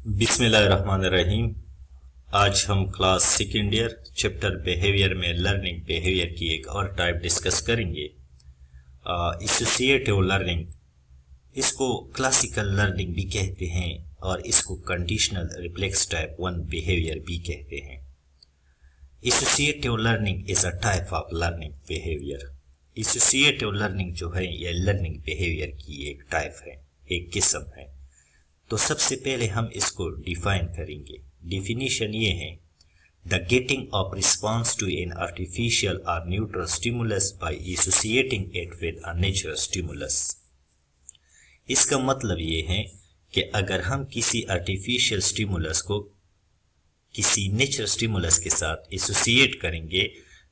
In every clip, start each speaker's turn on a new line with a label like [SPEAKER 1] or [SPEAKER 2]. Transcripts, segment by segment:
[SPEAKER 1] بسم اللہ الرحمن الرحیم۔ آج ہم class second year chapter behaviour میں لرننگ بیہیویئر کی ایک اور ٹائپ ڈسکس کریں گے، ایسوسیٹیو لرننگ۔ اس کو کلاسیکل لرننگ بھی کہتے ہیں اور اس کو کنڈیشنل ریفلیکس ٹائپ 1 بیہیویئر بھی کہتے ہیں۔ Associative learning is a type of learning behaviour. Associative learning جو ہے یہ لرننگ بیہیویئر کی ایک ٹائپ ہے، ایک قسم ہے۔ تو سب سے پہلے ہم اس کو ڈیفائن کریں گے۔ ڈیفینیشن یہ ہے: the getting of response to an artificial or neutral stimulus by associating it with a natural stimulus۔ اس کا مطلب یہ ہے کہ اگر ہم کسی آرٹیفیشل سٹیمولس کو کسی نیچرل سٹیمولس کے ساتھ ایسوسیٹ کریں گے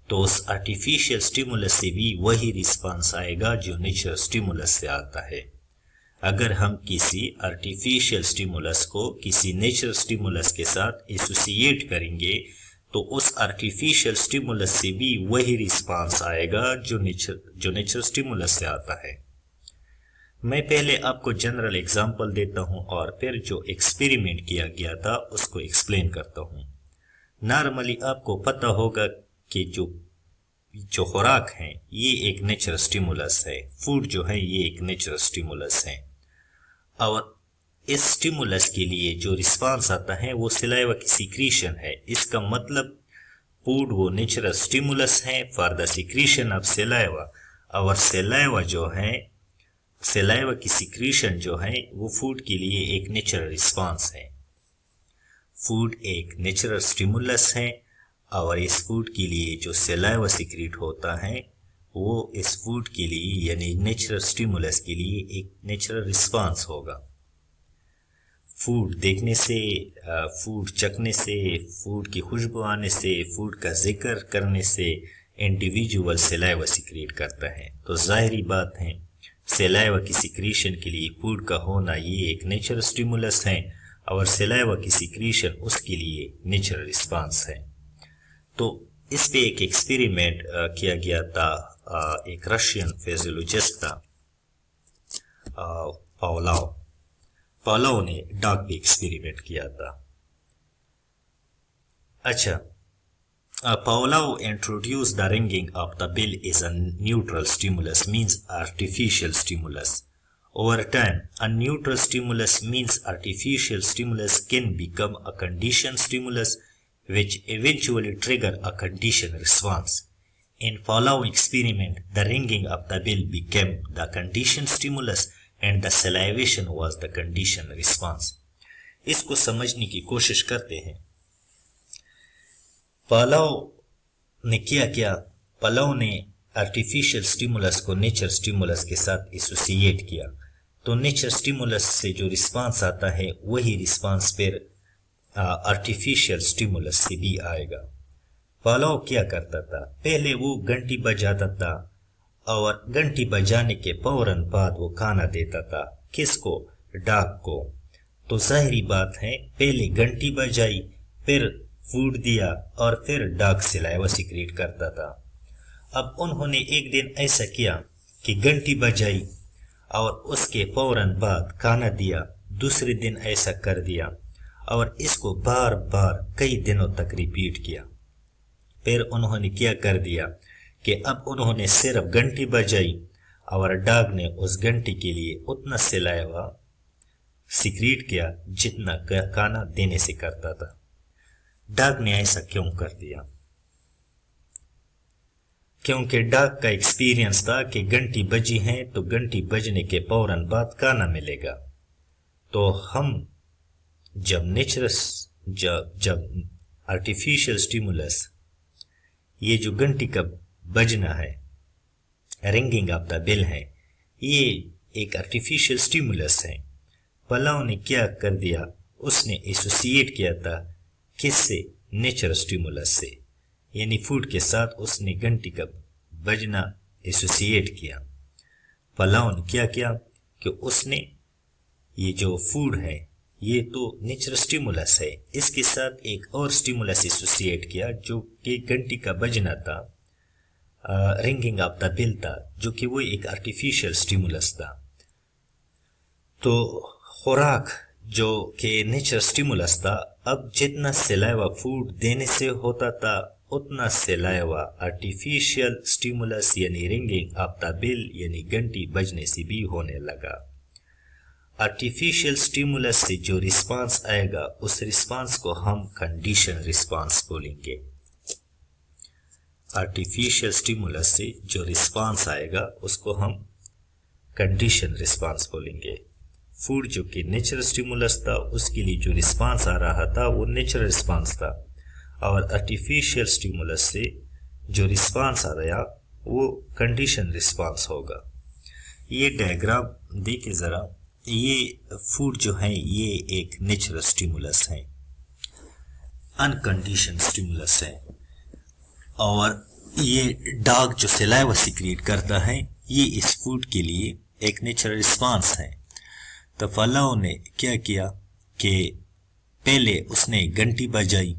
[SPEAKER 1] تو اس آرٹیفیشل سٹیمولس سے بھی وہی رسپانس آئے گا جو نیچرل سٹیمولس سے آتا ہے۔ اگر ہم کسی آرٹیفیشل سٹیمولس کو کسی نیچرل سٹیمولس کے ساتھ ایسوسیٹ کریں گے تو اس آرٹیفیشل سٹیمولس سے بھی وہی رسپانس آئے گا جو نیچرل سٹیمولس سے آتا ہے۔ میں پہلے آپ کو جنرل ایگزامپل دیتا ہوں اور پھر جو ایکسپیریمنٹ کیا گیا تھا اس کو ایکسپلین کرتا ہوں۔ نارملی آپ کو پتہ ہوگا کہ جو خوراک ہیں یہ ایک نیچرل سٹیمولس ہے، فوڈ جو ہے یہ ایک نیچرل سٹیمولس ہے، اور اس سٹیمولس کے لیے جو رسپانس آتا ہے وہ سلائیوا کی سیکریشن ہے۔ اس کا مطلب فوڈ وہ نیچرل سٹیمولس ہے فار دا سیکریشن آف سلائیوا، اور سلائیوا جو ہے، سلائیوا کی سیکریشن جو ہے وہ فوڈ کے لیے ایک نیچرل رسپانس ہے۔ فوڈ ایک نیچرل سٹیمولس ہے اور اس فوڈ کے لیے جو سلائیوا سیکریٹ ہوتا ہے وہ اس فوڈ کے لیے یعنی نیچرل سٹیمولس کے لیے ایک نیچرل رسپانس ہوگا۔ فوڈ دیکھنے سے، فوڈ چکھنے سے، فوڈ کی خوشبو آنے سے، فوڈ کا ذکر کرنے سے انڈیویجول سلائیوا سیکریٹ کرتا ہے۔ تو ظاہری بات ہے سلائیوا کی سیکریشن کے لیے فوڈ کا ہونا یہ ایک نیچرل سٹیمولس ہے اور سلائیوا کی سیکریشن اس کے لیے نیچرل رسپانس ہے۔ تو اس پہ ایک ایکسپیریمنٹ کیا گیا تھا، ایک رشین فیزیولوجسٹ تھا پاولاو نے ڈاگ پہ ایکسپیریمنٹ کیا تھا۔ اچھا، Pavlov introduced the ringing of the bell as a neutral stimulus, means artificial stimulus. Over time, a neutral stimulus means artificial stimulus can become a conditioned stimulus which eventually trigger a conditioned response. In Pavlov experiment, the ringing of the bell became the conditioned stimulus and the salivation was the conditioned response. اس کو سمجھنے کی کوشش کرتے ہیں۔ پاولاو نے کیا پاولاو نے artificial سٹیمولس کو نیچر سٹیمولس کے ساتھ ایسوسیٹ کیا تو نیچر سٹیمولس سے جو رسپانس آتا ہے وہی رسپانس پھر آرٹیفیشل سٹیمولس سے بھی آئے گا۔ پاولاو کیا کرتا تھا، پہلے وہ گھنٹی بجاتا تھا اور گھنٹی بجانے کے فوراً بعد وہ کھانا دیتا تھا۔ کس کو؟ ڈاگ کو۔ تو ظاہری بات ہے پہلے گھنٹی بجائی، پھر فوڈ دیا اور پھر ڈاگ سلائیوا سیکریٹ کرتا تھا۔ اب انہوں نے ایک دن ایسا کیا کہ گھنٹی بجائی اور اس کے فوراً بعد کھانا دیا، دوسرے دن ایسا کر دیا اور اس کو بار بار کئی دنوں تک ریپیٹ کیا۔ پھر انہوں نے کیا کر دیا کہ اب انہوں نے صرف گھنٹی بجائی اور ڈاگ نے اس گھنٹی کے لیے اتنا سلائیوا سیکریٹ کیا جتنا کھانا دینے سے کرتا تھا۔ ڈاگ نے ایسا کیوں کر دیا؟ کیونکہ ڈاگ کا ایکسپیرینس تھا کہ گھنٹی بجی ہے تو گھنٹی بجنے کے فوراً بعد کھانا ملے گا۔ تو ہم جب آرٹیفیشل سٹیمولس یہ جو گھنٹی کا بجنا ہے، رنگنگ آف دا بیل ہے، یہ ایک آرٹیفیشل سٹیمولس ہے۔ پاولاو نے کیا کر دیا، اس نے ایسوسیٹ کیا تھا کس سے؟ نیچرل سٹیمولس سے، یعنی فوڈ کے ساتھ اس نے گھنٹی کا بجنا ایسوسیٹ کیا۔ پاولاو نے کیا کہ اس نے یہ جو فوڈ ہے یہ تو نیچرل سٹیمولس ہے، اس کے ساتھ ایک اور سٹیمولس ایسوسیٹ کیا جو کہ گھنٹی کا بجنا تھا، رنگنگ آف دا بیل تھا، جو کہ وہ ایک آرٹیفیشل سٹیمولس تھا۔ تو خوراک جو کہ نیچر سٹیمولس تھا، اب جتنا سلائیوا فوڈ دینے سے ہوتا تھا اتنا سلائیوا آرٹیفیشیل سٹیمولس یعنی رنگنگ آف دا بیل یعنی گھنٹی بجنے سے بھی ہونے لگا۔ آرٹیفیشیل سٹیمولس سے جو رسپانس آئے گا اس رسپانس کو ہم کنڈیشن رسپانس بولیں گے۔ آرٹیفیشیل سٹیمولس سے جو رسپانس آئے گا اس کو ہم کنڈیشن رسپانس بولیں گے۔ فوڈ جو کہ نیچرل سٹیمولس تھا اس کے لیے جو رسپانس آ رہا تھا وہ نیچرل رسپانس تھا، اور آرٹیفیشیل سٹیمولس سے جو رسپانس آ رہا وہ کنڈیشن رسپانس ہوگا۔ یہ ڈائیگرام دیکھیں ذرا، یہ فوڈ جو ہیں یہ ایک نیچرل سٹیمولس ہے، انکنڈیشن سٹیمولس ہے، اور یہ ڈاگ جو سلائیوا سیکریٹ کرتا ہے یہ اس فوڈ کے لیے ایک نیچرل رسپانس ہے۔ تو فلاں نے کیا کیا کہ پہلے اس نے گھنٹی بجائی،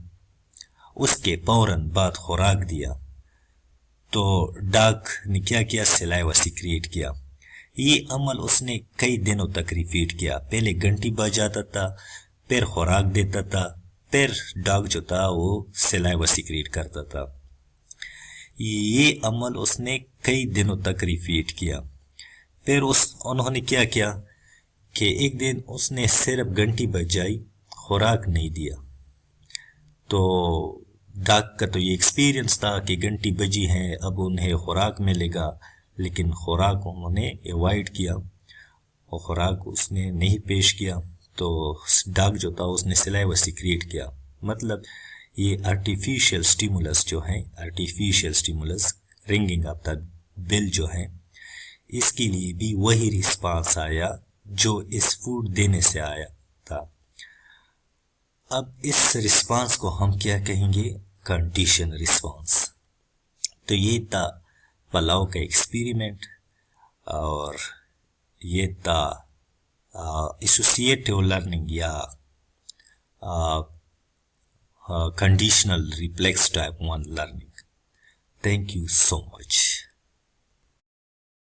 [SPEAKER 1] اس کے فوراً بعد خوراک دیا، تو ڈاگ نے کیا کیا، سلائیوا سیکریٹ کیا۔ یہ عمل اس نے کئی دنوں تک ریپیٹ کیا، پہلے گھنٹی بجاتا تھا، پھر خوراک دیتا تھا، پھر ڈاگ جو تھا وہ سلائیوا سیکریٹ کرتا تھا۔ یہ عمل اس نے کئی دنوں تک ریپیٹ کیا۔ پھر انہوں نے کیا کیا کہ ایک دن اس نے صرف گھنٹی بجائی، خوراک نہیں دیا۔ تو ڈاگ کا تو یہ ایکسپیرینس تھا کہ گھنٹی بجی ہے اب انہیں خوراک ملے گا، لیکن خوراک انہوں نے ایوائڈ کیا، اور خوراک اس نے نہیں پیش کیا، تو ڈاگ جو تھا اس نے سلائیوا سیکریٹ کیا۔ مطلب یہ آرٹیفیشیل سٹیمولس جو ہیں، آرٹیفیشیل سٹیمولس رنگنگ آف دا بیل جو ہیں، اس کے لیے بھی وہی رسپانس آیا جو اس فوڈ دینے سے آیا تھا۔ اب اس رسپانس کو ہم کیا کہیں گے، کنڈیشن رسپانس۔ تو یہ تھا پلاؤ کا ایکسپیریمنٹ، اور یہ تھا ایسوسیٹیو لرننگ یا conditional reflex type 1 learning. Thank you so much.